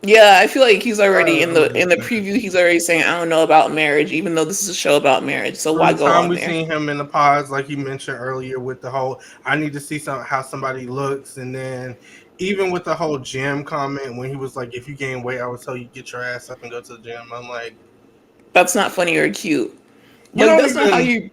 Yeah, I feel like he's already I in don't the think so. preview. He's already saying, "I don't know about marriage," even though this is a show about marriage. So From why the go time on we there? seen him in the pods, like you mentioned earlier, with the whole I need to see how somebody looks, and then even with the whole gym comment when he was like, "If you gain weight, I would tell you get your ass up and go to the gym." I'm like, That's not funny or cute. you Like don't that's not how even you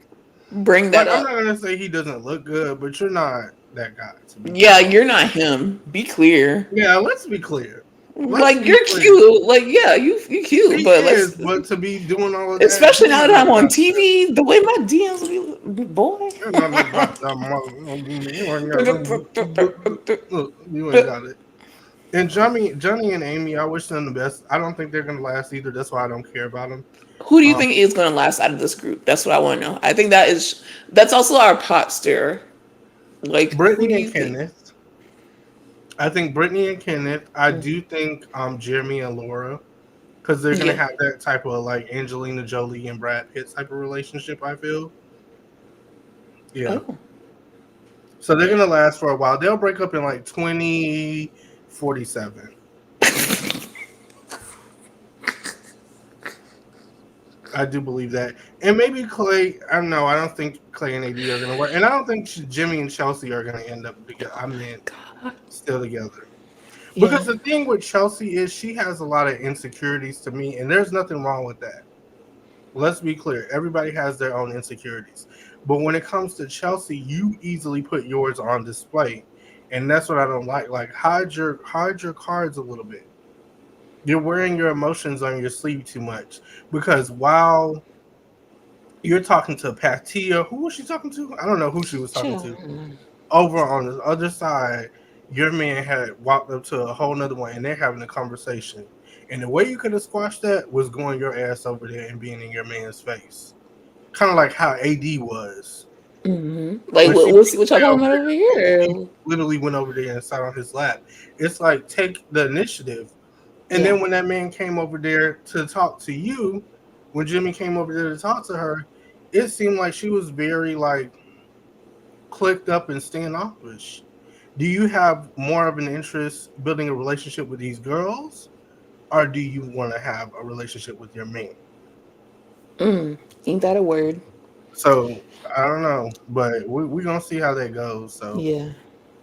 bring like. that I'm not up. gonna say he doesn't look good, but you're not that guy to be Yeah, doing. you're not him. Be clear. Yeah, let's be clear. Let's Like be you're clear. cute. Like yeah, you cute, He but is, let's but to be doing all of that, especially he's now not that I'm that on kind of guy. TV, the way my DMs be boy. You're not about that you ain't got look, you ain't got it. And Johnny and Amy, I wish them the best. I don't think they're gonna last either. That's why I don't care about them. Who do you Um, think is gonna last out of this group? That's what I want to know. I think that's also our pot stirrer. Like who do Brittany and you think? Kenneth. I think Brittany and Kenneth. I do think Jeremy and Laura because they're gonna Yeah. have that type of like Angelina Jolie and Brad Pitt type of relationship. I feel. Yeah. Oh. So they're gonna last for a while. They'll break up in like 2047. I do believe that, and maybe Clay. I don't know. I don't think Clay and AD are going to work, and I don't think Jimmy and Chelsea are going to end up together. I mean, still together. Yeah. Because the thing with Chelsea is she has a lot of insecurities to me, and there's nothing wrong with that. Let's be clear. Everybody has their own insecurities, But when it comes to Chelsea, you easily put yours on display. And that's what I don't like. Like hide your cards a little bit. You're wearing your emotions on your sleeve too much. Because while you're talking to Patia, who was she talking to? I don't know who she was talking Chill. to. Over on the other side, your man had walked up to a whole nother one and they're having a conversation. And the way you could have squashed that was going your ass over there and being in your man's face. Kind of like how AD was. Like When she what y'all way talking over about over there, he here? literally went over there and sat on his lap. It's like take the initiative. And Yeah. then when that man came over there to talk to you, when Jimmy came over there to talk to her, it seemed like she was very like clicked up and standoffish. Do you have more of an interest building a relationship with these girls, or do you want to have a relationship with your man? Ain't that a word? So I don't know, but we're gonna see how that goes. So Yeah.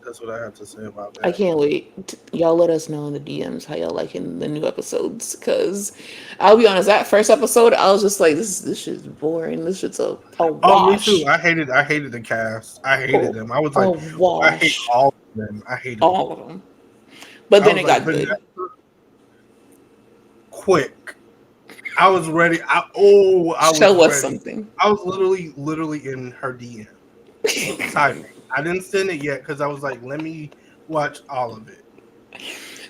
that's what I have to say about I that. can't wait. Y'all let us know in the DMs how y'all liking the new episodes. Cause I'll be honest, that first episode, I was just like, this shit's boring. This shit's a Oh, me too. wash. I hated the cast. I hated Oh, them. I was a like, oh, I hate wash. all of them. I hate them. All of them. But I then was it like, got Vanessa, good. quick. I was ready. I was Show us ready. something. I was literally in her DM typing. I didn't send it yet because I was like, let me watch all of it.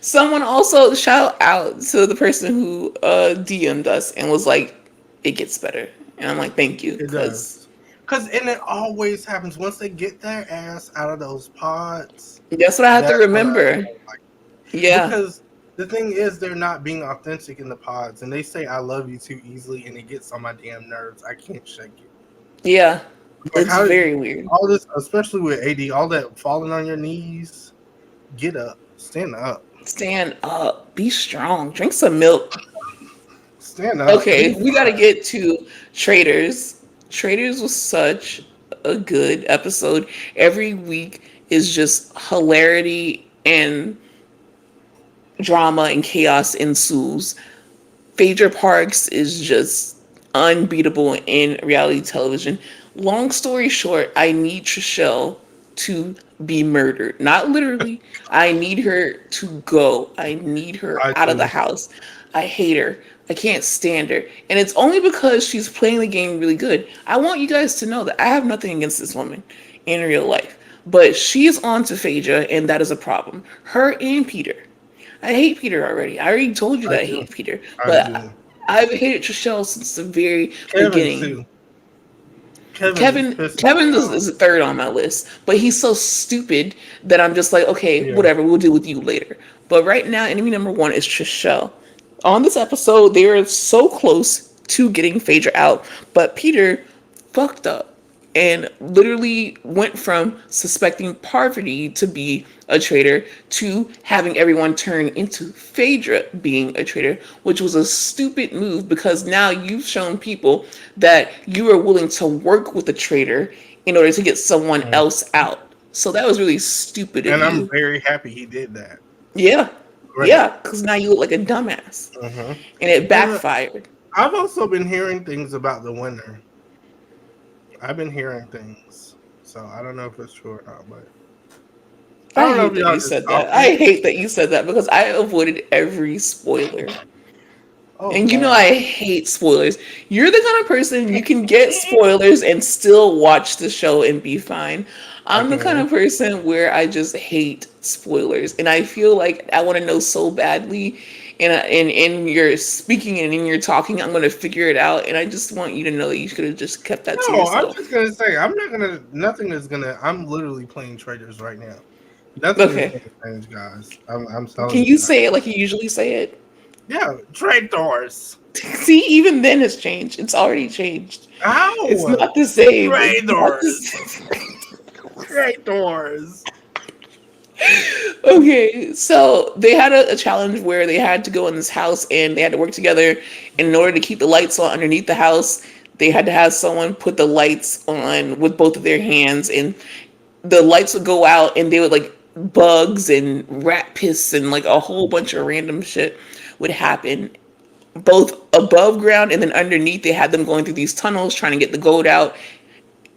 Someone also shout out to the person who DM'd us and was like, it gets better. And I'm like, thank you. It Cause does. And it always happens once they get their ass out of those pods. that's what I have to That's when I remember. don't like it. Yeah. Because the thing is, they're not being authentic in the pods, and they say "I love you" too easily, and it gets on my damn nerves. I can't shake it. Yeah. Like It's how did very weird. all this, especially with AD, all that falling on your knees. Get up, stand up, Stand up. Be strong. Drink some milk. stand up. Be Okay, we got to fine. get to Traitors. Traitors was such a good episode. Every week is just hilarity and drama and chaos ensues. Phaedra Parks is just unbeatable in reality television. Long story short, I need Trishelle to be murdered. Not literally. I need her to go. I need her I out of the do. house. I hate her. I can't stand her. And it's only because she's playing the game really good. I want you guys to know that I have nothing against this woman in real life. But she is on to Phaedra, and that is a problem. Her and Peter. I hate Peter already. I already told you I that I do. hate Peter, I but do. I've hated Trishelle since the very Kevin beginning. too. Kevin is Kevin pissing me Kevin off. is a third on my list, but he's so stupid that I'm just like, okay, Yeah. whatever, we'll deal with you later. But right now, enemy number one is Trishelle. On this episode, they were so close to getting Phaedra out, but Peter fucked up and literally went from suspecting Parvati to be a traitor to having everyone turn into Phaedra being a traitor, which was a stupid move because now you've shown people that you are willing to work with a traitor in order to get someone Mm. else out. So that was really stupid of And I'm you. very happy he did that. Yeah. Great. Yeah, because now you look like a dumbass. Hmm. And it And backfired. I've also been hearing things about the winner. I've been hearing things. So I don't know if it's true or not, but I I don't know hate if that y'all you just said that. talking. I hate that you said that because I avoided every spoiler. Oh And you know God. I hate spoilers. You're the kind of person you can get spoilers and still watch the show and be fine. I I'm the kind can. of person where I just hate spoilers, and I feel like I want to know so badly. And in your speaking and in your talking, I'm going to figure it out. And I just want you to know that you could have just kept that to No, I'm just yourself. gonna say I'm not gonna. Nothing is gonna. I'm literally playing traitors right now. Nothing is Okay. gonna change, guys. I'm telling Can you. you say it like you usually say it? Yeah, traitors. See, even then it's changed. It's already changed. It's Ow! not the same. It's not the Traitors. same. Traitors. Okay, so they had a challenge where they had to go in this house and they had to work together. And in order to keep the lights on underneath the house, they had to have someone put the lights on with both of their hands, and the lights would go out, and they would like bugs and rat piss and like a whole bunch of random shit would happen both above ground and then underneath. They had them going through these tunnels trying to get the gold out,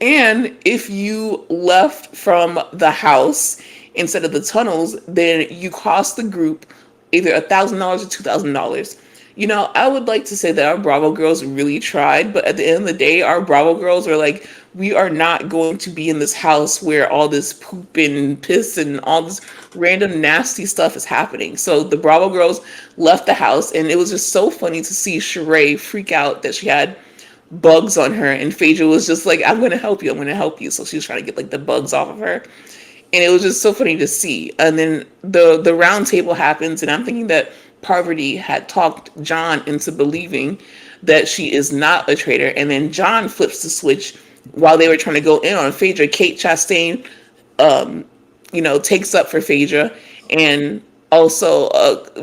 And if you left from the house instead of the tunnels, then you cost the group either $1,000 or $2,000. You know, I would like to say that our Bravo girls really tried, but at the end of the day, our Bravo girls are like, we are not going to be in this house where all this poop and piss and all this random nasty stuff is happening. So the Bravo girls left the house, and it was just so funny to see Sheree freak out that she had bugs on her, and Phaedra was just like, I'm gonna help you, I'm gonna help you. So she was trying to get like the bugs off of her, and it was just so funny to see. And then the round table happens, and I'm thinking that Parvati had talked John into believing that she is not a traitor, and then John flips the switch while they were trying to go in on Phaedra. Kate Chastain, takes up for Phaedra, and also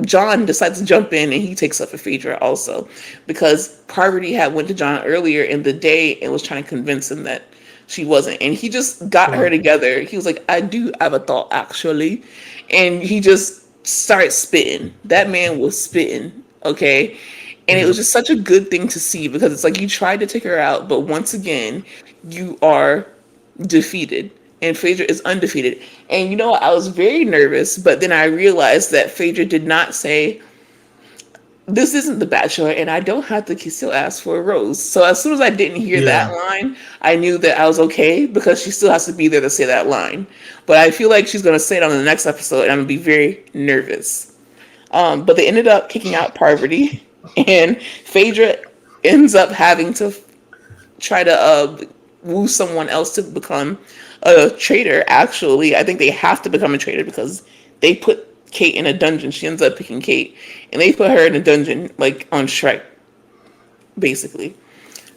John decides to jump in and he takes up for Phaedra also, because Parvati had went to John earlier in the day and was trying to convince him that she wasn't, and he just got her Right. together. He was like, I do have a thought actually, and he just started spitting. That man was spitting, okay. And it Yeah. was just such a good thing to see, because it's like you tried to take her out, but once again, you are defeated. And Phaedra is undefeated. And you know what? I was very nervous, but then I realized that Phaedra did not say, this isn't The Bachelor, and I don't have to kiss your ass for a rose. So as soon as I didn't hear that Yeah. line, I knew that I was okay, because she still has to be there to say that line. But I feel like she's going to say it on the next episode, and I'm going to be very nervous. But they ended up kicking out Parvati, and Phaedra ends up having to try to woo someone else to become a traitor. Actually, I think they have to become a traitor because they put Kate in a dungeon. She ends up picking Kate, and they put her in a dungeon like on Shrek, basically.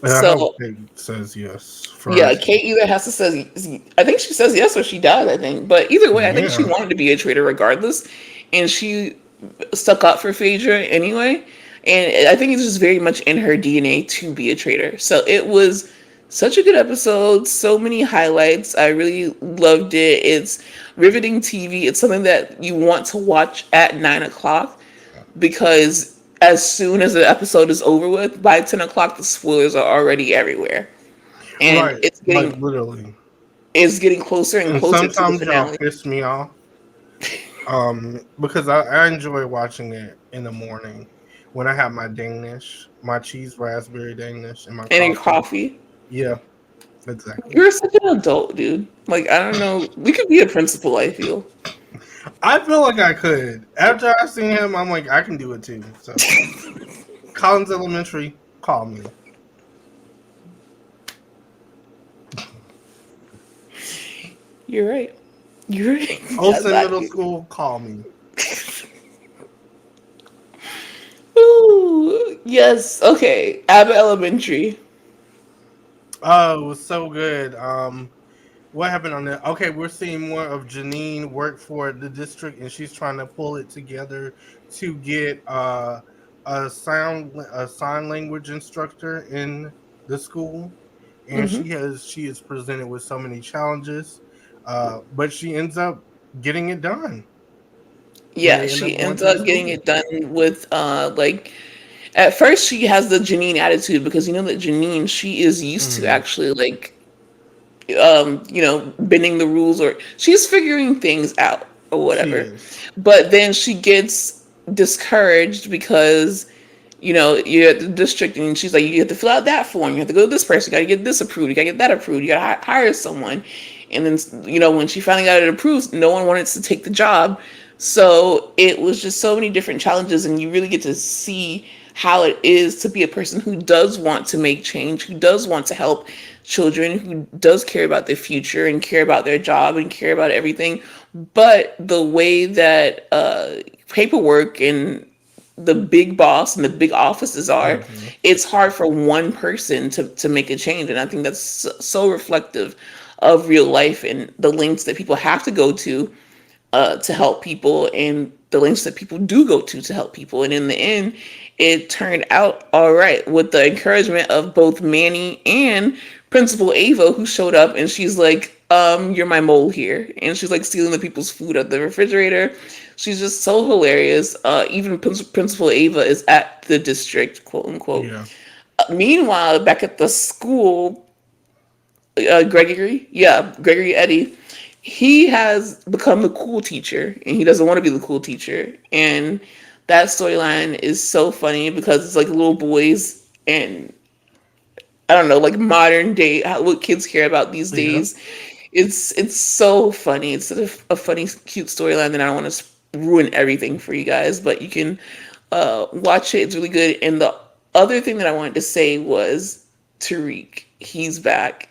And I hope So Kate says yes for her yeah, sake. Kate either has to say, I think she says yes or she dies. I think, but either way, I think she Yeah. wanted to be a traitor regardless, and she stuck up for Phaedra anyway. And I think it's just very much in her DNA to be a traitor. So it was such a good episode. So many highlights. I really loved it. It's riveting TV. It's something that you want to watch at 9 o'clock, because as soon as the episode is over with, by 10 o'clock, the spoilers are already everywhere, and Right. Like literally. it's getting closer and And closer to the sometimes y'all finale. piss me off. Because I enjoy watching it in the morning when I have my Danish, my cheese raspberry Danish, and my And in coffee. coffee, Yeah, exactly. you're such an adult, dude. Like, I don't know, we could be a principal. I feel. I feel like I could. After I seen him, I'm like, I can do it too. So, Collins Elementary, call me. You're right. You're right. That's Olsen Middle actually. School, call me. Ooh, yes. Okay. Abbott Elementary. Oh, it was so good. What happened on that? Okay, we're seeing more of Janine work for the district, and she's trying to pull it together to get a sign language instructor in the school, and Hmm. she is presented with so many challenges, but she ends up getting it done, and Yeah, they end up she going ends to the up getting school. it done with like, at first she has the Janine attitude, because you know that Janine, she is used to Hmm. actually like bending the rules, or she's figuring things out or She whatever. is. But then she gets discouraged because, you're at the district, and she's like, you have to fill out that form. You have to go to this person. You got to get this approved. You got to get that approved. You got to hire someone. And then, when she finally got it approved, no one wanted to take the job. So it was just so many different challenges, and you really get to see how it is to be a person who does want to make change, who does want to help children, who does care about their future and care about their job and care about everything. But the way that paperwork and the big boss and the big offices are, Hmm. it's hard for one person to make a change. And I think that's so reflective of real life and the lengths that people have to go to help people, and the lengths that people do go to help people. And in the end, it turned out all right with the encouragement of both Manny and Principal Ava, who showed up, and she's like, you're my mole here. And she's like stealing the people's food at the refrigerator. She's just so hilarious. Even Principal Ava is at the district, quote unquote. Yeah. Meanwhile, back at the school, Gregory, yeah, Gregory Eddie, he has become the cool teacher, and he doesn't want to be the cool teacher. And that storyline is so funny because it's like little boys and I don't know, like modern day, what kids care about these Yeah. days. It's so funny. It's such a funny, cute storyline that I don't want to ruin everything for you guys, but you can watch it. It's really good. And the other thing that I wanted to say was Tariq. He's back,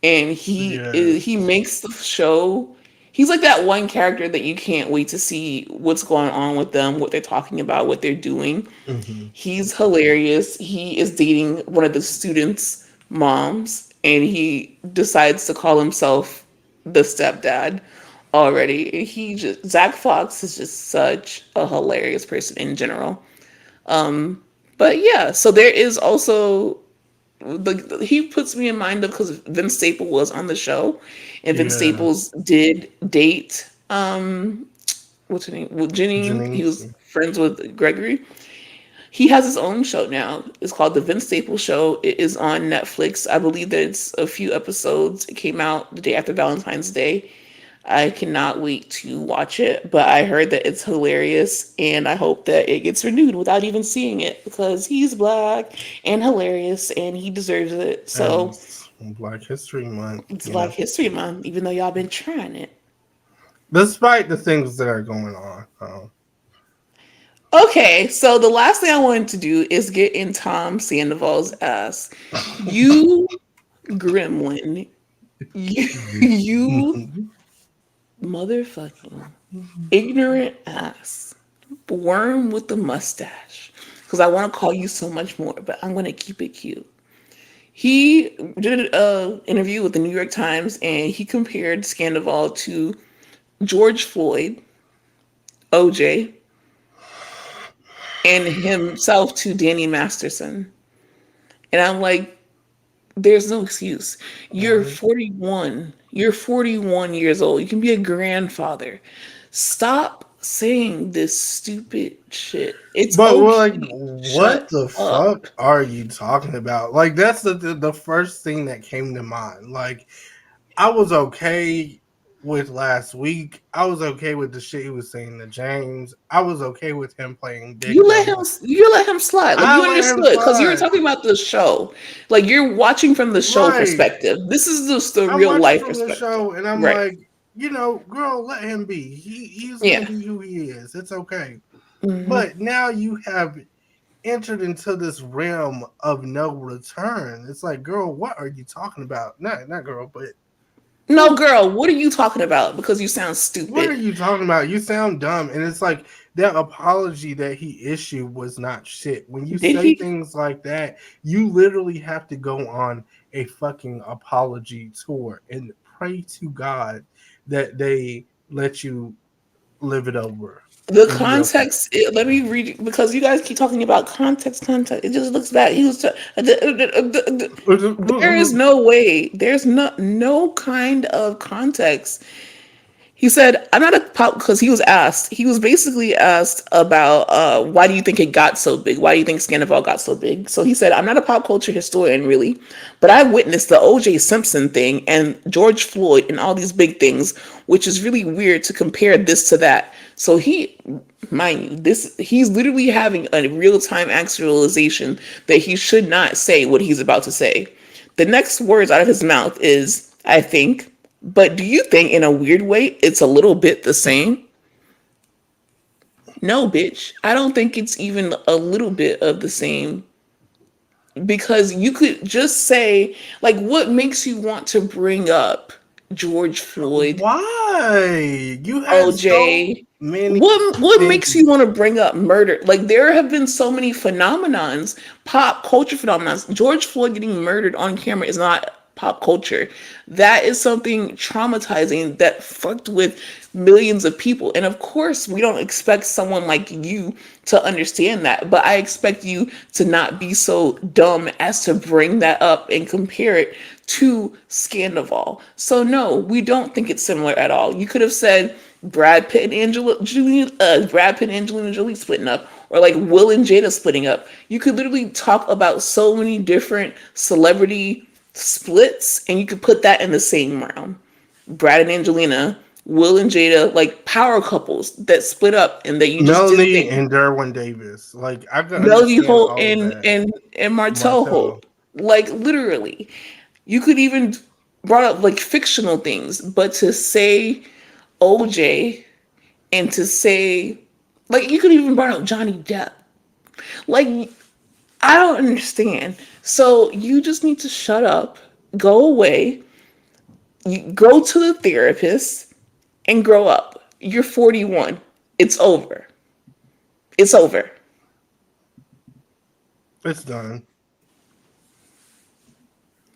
and he Yes. makes the show. He's like that one character that you can't wait to see what's going on with them, what they're talking about, what they're doing. Hmm. He's hilarious. He is dating one of the students' moms, and he decides to call himself the stepdad already. And he just Zach Fox is just such a hilarious person in general. But yeah, so there is also he puts me in mind of because Vince Staples was on the show, and Vince Yeah. Staples did date what's her name? Well, Jenny. He Janice. was friends with Gregory. He has his own show now. It's called The Vince Staples Show. It is on Netflix. I believe that it's a few episodes. It came out the day after Valentine's Day. I cannot wait to watch it, but I heard that it's hilarious, and I hope that it gets renewed without even seeing it because he's black and hilarious, and he deserves it. And So it's Black History Month, it's you Black know. History Month, even though y'all been trying it. Despite the things that are going on. Okay, so the last thing I wanted to do is get in Tom Sandoval's ass. You gremlin. You motherfucking ignorant ass. Worm with the mustache. Because I want to call you so much more, but I'm going to keep it cute. He did an interview with the New York Times and he compared Scandival to George Floyd, OJ, and himself to Danny Masterson. And I'm like, there's no excuse. You're What? 41. You're 41 years old. You can be a grandfather. Stop saying this stupid shit. It's But well, like, okay. what Shut the up. fuck are you talking about? Like, that's the first thing that came to mind. Like, I was okay with last week. I was okay with the shit he was saying to James. I was okay with him playing victim. You let him slide. Like I you let him understood because you were slide. talking about the show. Like you're watching from the show Right. perspective. This is just the I'm real watching life from the perspective. show and I'm Right. like, girl, let him be. He's gonna Yeah. be who he is. It's okay. Hmm. But now you have entered into this realm of no return. It's like, girl, what are you talking about? Not girl, but No, who? girl, what are you talking about? Because you sound What are stupid. you talking about? You sound dumb. And it's like that apology that he issued was not shit. When you Did say he? things like that, you literally have to go on a fucking apology tour and pray to God that they let you live it over The and be okay. context. Let me read it, because you guys keep talking about context. Context. It just looks bad. He was. There is no way. There's no kind of context. He said, "I'm not a pop," because he was asked. He was basically asked about why do you think it got so big? Why do you think Scandival got so big? So he said, "I'm not a pop culture historian, really, but I witnessed the O.J. Simpson thing and George Floyd and all these big things, which is really weird to compare this to that." So mind you, he's literally having a real time actualization that he should not say what he's about to say. The next words out of his mouth is, "I think." But do you think, in a weird way, it's a little bit the same? No, bitch. I don't think it's even a little bit of the same because you could just say, like, what makes you want to bring up George Floyd, Why? You had so OJ? many What makes you things. want to bring up murder? Like there have been so many phenomenons, pop culture phenomenons. George Floyd getting murdered on camera is not pop culture. That is something traumatizing that fucked with millions of people. And of course, we don't expect someone like you to understand that, but I expect you to not be so dumb as to bring that up and compare it to Scandival. So no, we don't think it's similar at all. You could have said Brad Pitt and Angelina Jolie splitting up, or like Will and Jada splitting up. You could literally talk about so many different celebrity splits, and you could put that in the same realm. Brad and Angelina, Will and Jada, like power couples that split up and that you just didn't Melanie think. and Derwin Davis. Like I could Melody understand Holt all of that. and Martell Martell. Holt, like literally, you could even brought up like fictional things, but to say OJ and to say like you could even brought up Johnny Depp. Like I don't understand. So you just need to shut up, go away, you go to the therapist, and grow up. You're 41. It's over. It's over. It's done.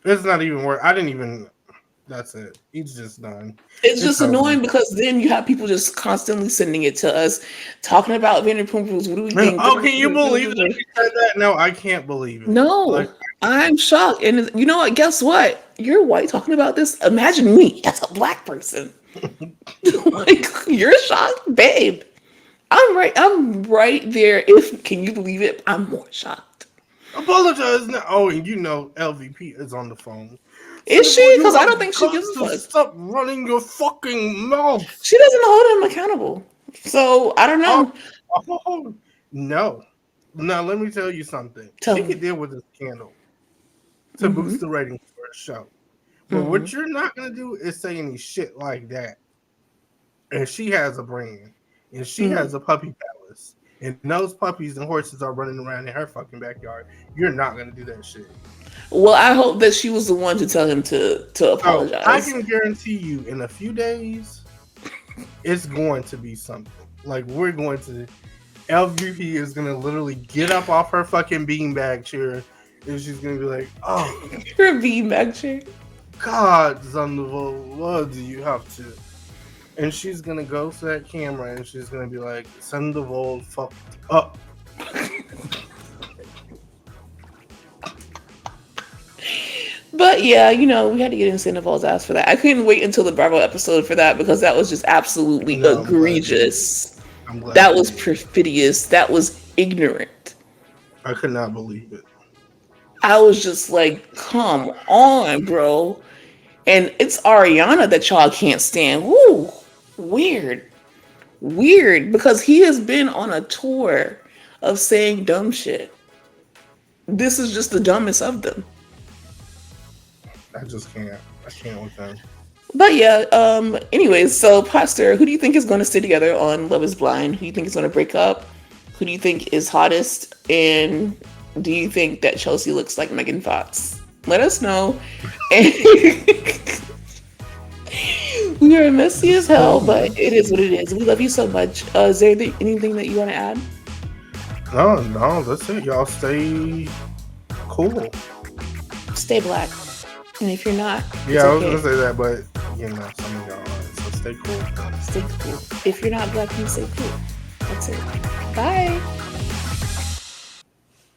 It's not even worth. I didn't even. That's it. He's just done. It's It's just over. annoying because then you have people just constantly sending it to us, talking about Vanderpump Rules. What do we think? Oh, can you believe that he said that? No, I can't believe it. Like, No, I'm shocked. And you know what? Guess what? You're white talking about this. Imagine me as a black person. Like you're shocked, babe. I'm right. I'm right there. If can you believe it? I'm more shocked. apologize now. Oh, and you know LVP is on the phone. Is Sandoval, she? you Because I have don't think she got gives a to fuck. stop running your fucking mouth. She doesn't hold him accountable. So I don't Oh, know. oh no. Now let me tell you something. Tell She me. could deal with a scandal to Mm-hmm. boost the ratings for a show. But Mm-hmm. what you're not gonna do is say any shit like that. And she has a brand, and she Mm-hmm. has a puppy palace, and those puppies and horses are running around in her fucking backyard. You're not gonna do that shit. Well, I hope that she was the one to tell him to So I apologize. can guarantee you, in a few days, it's going to be something. Like we're going to LVP is gonna literally get up off her fucking beanbag chair, and she's gonna be like, "Oh You're a beanbag chair. God, Sandoval, what do you have to?" And she's gonna go to that camera and she's gonna be like, Sandoval fucked up. But yeah, you know, we had to get in Sandoval's ass for that. I couldn't wait until the Bravo episode for that because that was just absolutely No, I'm glad you did. egregious. I'm glad That you was did. perfidious. That was ignorant. I could not believe it. I was just like, come on, bro. And it's Ariana that y'all can't stand. Woo, weird. Weird because he has been on a tour of saying dumb shit. This is just the dumbest of them. I just can't. I can't with them. But yeah, anyways, so Pastor, who do you think is going to stay together on Love is Blind? Who do you think is going to break up? Who do you think is hottest? And do you think that Chelsea looks like Megan Fox? Let us know. We are messy as hell, but it is what it is. We love you so much. Is there anything that you want to add? No, no, that's it. Y'all stay cool. Stay black. And if you're not, it's Yeah, I was okay. gonna say that, but you know, some of y'all aren't. So stay cool. Stay cool. If you're not black, you stay cool. That's it. Bye.